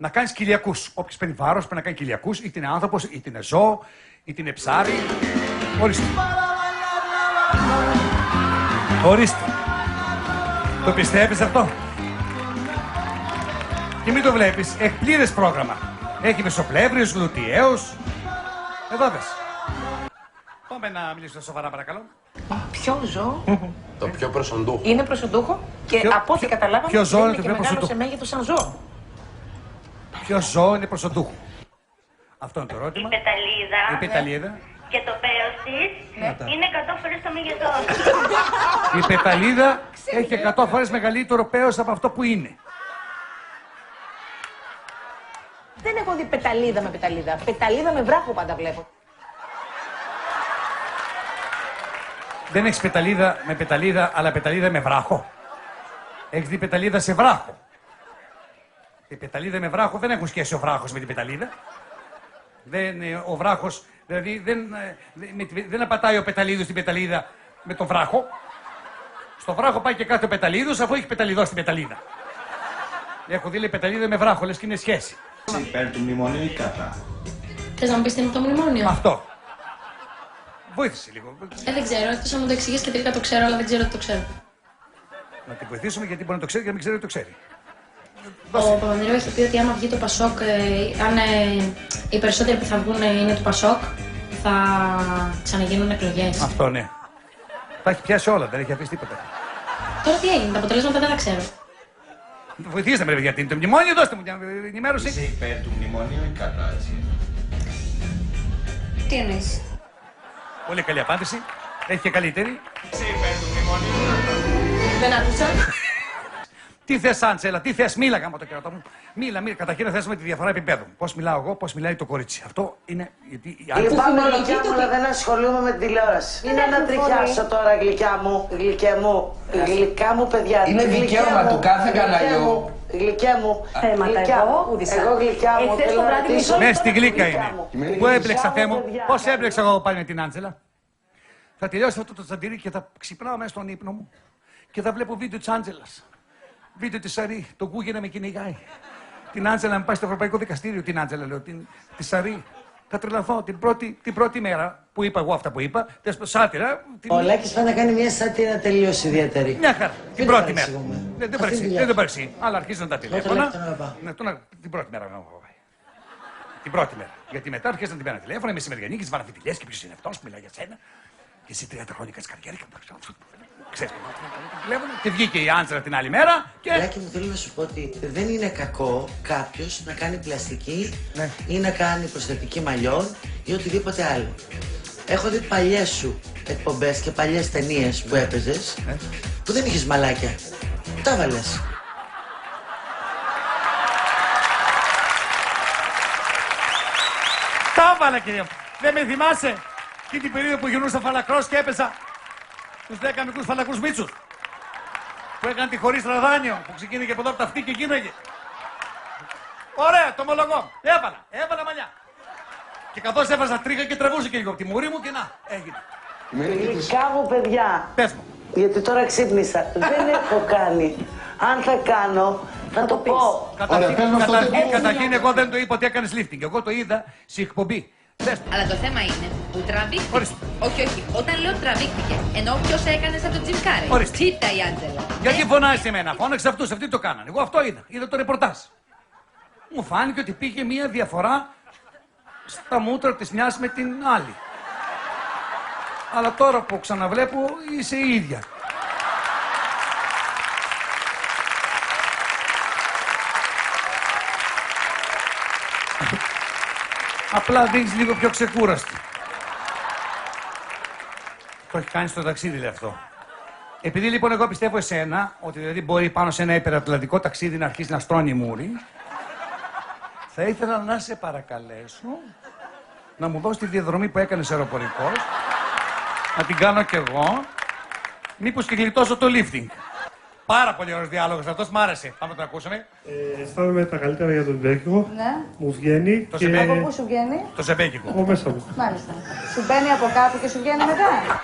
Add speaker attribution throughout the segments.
Speaker 1: να κάνεις κοιλιακούς. Όποιος παίρνει βάρος πρέπει να κάνει κοιλιακούς, είτε είναι άνθρωπος, είτε είναι ζώο, είτε είναι ψάρι. Ορίστε. Ορίστε. Το πιστεύεις αυτό? Και μην το βλέπεις, έχει πλήρες πρόγραμμα. Έχει μεσοπλεύριους, γλουτιαίους. Εδώ δες. Πάμε να μιλήσουμε σοβαρά παρακαλώ.
Speaker 2: Ποιο ζώο?
Speaker 3: Το πιο προσοντούχο.
Speaker 2: Είναι προσοντούχο και από ό,τι καταλάβαμε
Speaker 1: ποιο ζώο είναι
Speaker 2: και
Speaker 1: το πιο
Speaker 2: μεγάλο
Speaker 1: προσοντούχο?
Speaker 2: σε μέγεθος σαν ζώο.
Speaker 1: Ποιο ζώο είναι προσοντούχο? Αυτό είναι το ερώτημα.
Speaker 4: Η πεταλίδα.
Speaker 1: Η πεταλίδα.
Speaker 4: Και το πέος της είναι 100 φορές το μέγεθός.
Speaker 1: Η πεταλίδα έχει 100 φορές μεγαλύτερο πέος από αυτό που είναι.
Speaker 2: Δεν έχω δει πεταλίδα με πεταλίδα. Πεταλίδα με βράχο πάντα βλέπω.
Speaker 1: Δεν έχεις πεταλίδα με πεταλίδα, αλλά πεταλίδα με βράχο. Έχεις δει πεταλίδα σε βράχο. Η πεταλίδα με βράχο δεν έχουν σχέση ο βράχος με την πεταλίδα. Ο βράχος, δηλαδή δεν απατάει ο πεταλίδος στην πεταλίδα με τον βράχο. Στο βράχο πάει και κάθε πεταλίδος αφού έχει πεταλιδό στην πεταλίδα. Έχω δει λέει πεταλίδα με βράχο, λες και είναι σχέση.
Speaker 5: Υπέρ του μνημονίου ή κατά?
Speaker 6: Θες να μου πεις τι είναι το μνημόνιο?
Speaker 1: Αυτό. Βοήθησε λίγο.
Speaker 6: Δεν ξέρω, εκτός αν μου το εξηγείς και τελικά το ξέρω, αλλά δεν ξέρω ότι το ξέρω.
Speaker 1: Να την βοηθήσουμε γιατί μπορεί να το ξέρει και να μην ξέρει ότι το ξέρει.
Speaker 6: Ο Παπανδρέου έχει πει ότι άμα βγει το Πασόκ, αν οι περισσότεροι που θα βγουν είναι του Πασόκ, θα ξαναγίνουν εκλογές.
Speaker 1: Αυτό ναι. Τα έχει πιάσει όλα, δεν έχει αφήσει τίποτα.
Speaker 6: Τώρα τι έγινε, τα αποτελέσματα δεν τα ξέρω.
Speaker 1: Βοηθήστε με, ρε γιατί είναι το μνημόνιο, δώστε μου μια ενημέρωση.
Speaker 5: Είσαι υπέρ του μνημονίου ή κατά, έτσι?
Speaker 6: Τι εννοείς?
Speaker 1: Πολύ καλή απάντηση. Έχει και καλύτερη.
Speaker 5: Είσαι υπέρ του μνημονίου ή κατά?
Speaker 2: Δεν άκουσα.
Speaker 1: Τι θες, Άντσελα, τι θες, μίλα γάμο το κερατό μου. Μίλα. Καταρχήν να θέσουμε τη διαφορά επίπεδου. Πώς μιλάω εγώ, πώς μιλάει το κορίτσι. Αυτό είναι. Γιατί οι άλλοι.
Speaker 7: Λυπάμαι, γλυκιά μου, αλλά δεν ασχολούμαι με την τηλεόραση. Είναι να τριχιάσω τώρα, γλυκιά μου, γλυκιά μου, γλυκά μου παιδιά.
Speaker 3: Είναι δικαίωμα του κάθε καναλιού.
Speaker 7: Γλυκιά μου,
Speaker 2: Θέματα εγώ,
Speaker 7: εγώ γλυκιά μου, θέλω να ρωτήσω.
Speaker 1: Μέσα στη γλύκα είναι. Πού έμπλεξα, Θεέ μου,
Speaker 7: παιδιά.
Speaker 1: πώς έμπλεξα εγώ πάλι με την Άντζελα. Θα τελειώσει αυτό το τσαντήρι και θα ξυπνάω μέσα στον ύπνο μου και θα βλέπω βίντεο της Άντζελας. Βίντεο της Σαρή, τον Γκούγε να με κυνηγάει. Την Άντζελα να με πάει στο Ευρωπαϊκό Δικαστήριο. Την Άντζελα, λέω, τη Σαρή. Θα τρελαθώ την πρώτη μέρα που είπα εγώ αυτά που είπα. Σάτυρα.
Speaker 7: Ο Λάκης πάει να κάνει μια σάτυρα τελείως ιδιαίτερη.
Speaker 1: Μια χαρά. Την πρώτη μέρα.
Speaker 7: Δεν
Speaker 1: Δεν παρεξεί. Αλλά αρχίζουν τα τηλέφωνα.
Speaker 7: τηλέφωνα.
Speaker 1: Την πρώτη μέρα. Την πρώτη μέρα. Γιατί μετά αρχίσαν την πέρα τηλέφωνα, η μεσημεριανή και τις βαραθητηλιές και ποιος είναι αυτός που μιλάει για σένα. Και εσύ 30 χρόνια κάνεις καριέρα και ξέρεις. Και βγήκε η Άντζελα την άλλη μέρα και.
Speaker 7: Λάκη μου, θέλω να σου πω ότι δεν είναι κακό κάποιος να κάνει πλαστική ή να κάνει προσθετική μαλλιών ή οτιδήποτε άλλο. Έχω δει παλιές σου εκπομπές και παλιές ταινίες που έπαιζες που δεν είχες μαλάκια. Τα βάλες.
Speaker 1: Τα έβαλα, κυρία μου. Δεν με θυμάσαι και την περίοδο που γυρνούσα φαλακρός και έπαιζα τους 10 μικρούς φαλακρούς μίτσους που έκαναν τη χωρίς ραδάνιο, που ξεκίνησε από εδώ από τα αυτή και γίναγε. Ωραία, το ομολογώ. Έβαλα μαλλιά. Και καθώς έβαζα τρίχα και τραβούσε και λίγο από τη μουρή μου και να, έγινε.
Speaker 7: Γλυκά μου παιδιά,
Speaker 1: Πες μου.
Speaker 7: γιατί τώρα ξύπνησα, δεν έχω κάνει. Αν θα κάνω, θα το πω.
Speaker 1: Καταρχήν εγώ δεν το είπα ότι έκανες lifting. Εγώ το είδα σε εκπομπή.
Speaker 8: Αλλά το θέμα είναι που τραβήχτηκε.
Speaker 1: Ορίστε.
Speaker 8: Όχι. Όταν λέω τραβήχτηκε, εννοώ ποιος έκανε σαν τον Τζιμ Κάρεϊ.
Speaker 1: Ορίστε.
Speaker 8: Τσίτα η Άντζελα.
Speaker 1: Γιατί φωνάζεις εμένα, φώναξε αυτούς, αυτοί το κάνανε. Εγώ αυτό είδα. Είδα το ρεπορτάζ. Μου φάνηκε ότι πήγε μία διαφορά στα μούτρα της μιας με την άλλη. Αλλά τώρα που ξαναβλέπω είσαι η ίδια. Απλά δείχνεις λίγο πιο ξεκούραστη. Το έχει κάνει στο ταξίδι, λέει αυτό. Επειδή λοιπόν εγώ πιστεύω εσένα, ότι δηλαδή μπορεί πάνω σε ένα υπερατλαντικό ταξίδι να αρχίσει να στρώνει η μούρη, θα ήθελα να σε παρακαλέσω να μου δώσει τη διαδρομή που έκανες αεροπορικός, να την κάνω κι εγώ, μήπως και γλιτώσω το lifting. Πάρα πολύ ωραίος διάλογος αυτός, μ' άρεσε. Πάμε να το ακούσουμε.
Speaker 9: Αισθάνομαι τα καλύτερα για τον Ζεμπέκικο.
Speaker 10: Ναι.
Speaker 9: Μου βγαίνει.
Speaker 1: Το
Speaker 9: και...
Speaker 1: Ζεμπέκικο.
Speaker 10: Από πού σου βγαίνει?
Speaker 1: Το Ζεμπέκικο.
Speaker 9: Από μέσα μου.
Speaker 10: Μάλιστα. Σου μπαίνει από κάτω και σου βγαίνει μετά.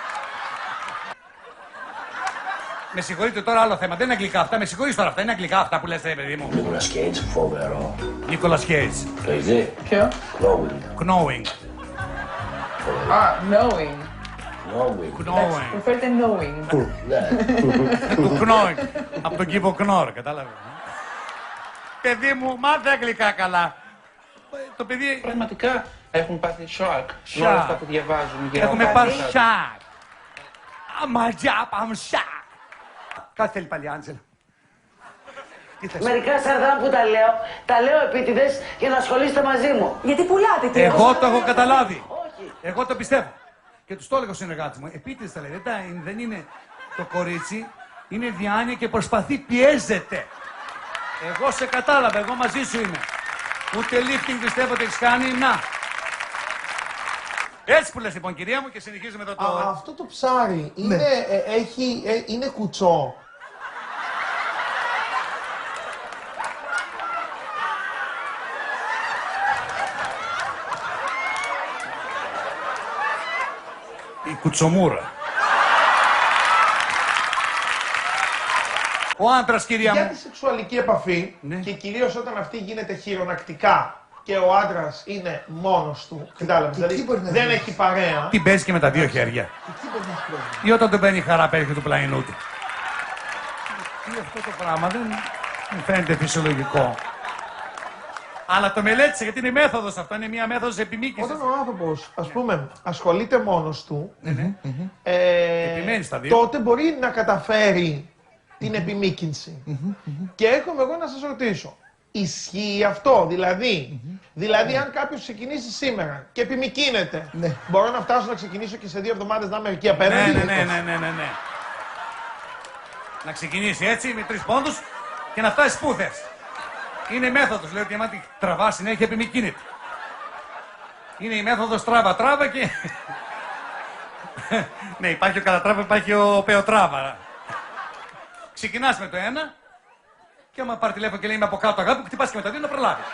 Speaker 1: Με συγχωρείτε τώρα άλλο θέμα. Δεν είναι αγγλικά αυτά. Με συγχωρείτε τώρα αυτά. Είναι αγγλικά αυτά που λες, παιδί μου.
Speaker 10: Νίκολας Κέιτς, φοβερό.
Speaker 1: Νίκολας Κέιτς.
Speaker 10: Το έχεις δει?
Speaker 2: Ποιο?
Speaker 10: Knowing.
Speaker 1: Knowing.
Speaker 2: Α, knowing.
Speaker 1: Knowing.
Speaker 2: Προφέρετε knowing.
Speaker 10: Ναι.
Speaker 1: Του Knowing. Από τον κύβο Κνόρ, κατάλαβε. Παιδί μου, μάθε αγγλικά καλά. Το παιδί...
Speaker 3: Πραγματικά έχουν πάθει σοκ.
Speaker 1: Σοκ.
Speaker 3: Με όλα αυτά που διαβάζουν. για
Speaker 1: Έχουμε
Speaker 3: όλα
Speaker 1: πάρει
Speaker 3: αυτά.
Speaker 1: σακ. Αμαζάπαμ σακ. Κάτι θέλει πάλι, Άντζελα. Τι θες?
Speaker 7: Μερικά σαρδάμ που τα λέω επίτηδες για να ασχολείστε μαζί μου.
Speaker 2: Γιατί πουλάτε, τι.
Speaker 1: Εγώ το έχω καταλάβει.
Speaker 7: Όχι.
Speaker 1: Εγώ το πιστεύω. Και του το έλεγα ο συνεργάτης μου. Επίτηδες τα λέει. Δεν είναι το κορίτσι. Είναι διάνοια και προσπαθεί, πιέζεται. Εγώ σε κατάλαβα. Εγώ μαζί σου είμαι. Ούτε lifting πιστεύω ότι έχεις κάνει. Να. Έτσι που λες λοιπόν, κυρία μου, και συνεχίζουμε εδώ το...
Speaker 11: Αυτό το ψάρι είναι, είναι κουτσό.
Speaker 1: Η κουτσομούρα. Ο άντρας, κυρία
Speaker 11: Για
Speaker 1: μου.
Speaker 11: τη σεξουαλική επαφή και κυρίως όταν αυτή γίνεται χειρονακτικά και ο άντρας είναι μόνος του, κατάλαβες, δηλαδή δεν έχει παρέα.
Speaker 1: Την παίζει και με τα δύο χέρια. Ή όταν τον παίρνει η χαρά πέρχει του πλαϊνού του. Τι αυτό το πράγμα δεν μου φαίνεται φυσιολογικό. Αλλά το μελέτησα γιατί είναι μέθοδος αυτό, είναι μια μέθοδος επιμήκυνσης.
Speaker 11: Όταν ο άνθρωπος, ας πούμε, ασχολείται μόνος του,
Speaker 1: Επιμένει στα δύο.
Speaker 11: τότε μπορεί να καταφέρει την επιμήκυνση. Και έρχομαι εγώ να σας ρωτήσω, ισχύει αυτό, δηλαδή αν κάποιος ξεκινήσει σήμερα και επιμηκύνεται, μπορώ να φτάσω να ξεκινήσω και σε 2 εβδομάδες να είμαι εκεί απέναντι?
Speaker 1: Ναι. Να ξεκινήσει έτσι με 3 πόντους και να φτάσει πού θες. Είναι μέθοδος, λέει ότι άμα τη τραβά συνέχεια επιμηκύνεται. Είναι η μέθοδος τράβα και... Ναι, υπάρχει ο κατατράβα, υπάρχει ο πεοτράβα. Ξεκινάς με το ένα και άμα πάρει τηλέφωνο και λέει είμαι από κάτω αγάπη, χτυπάς και με τα δύο να προλάβεις.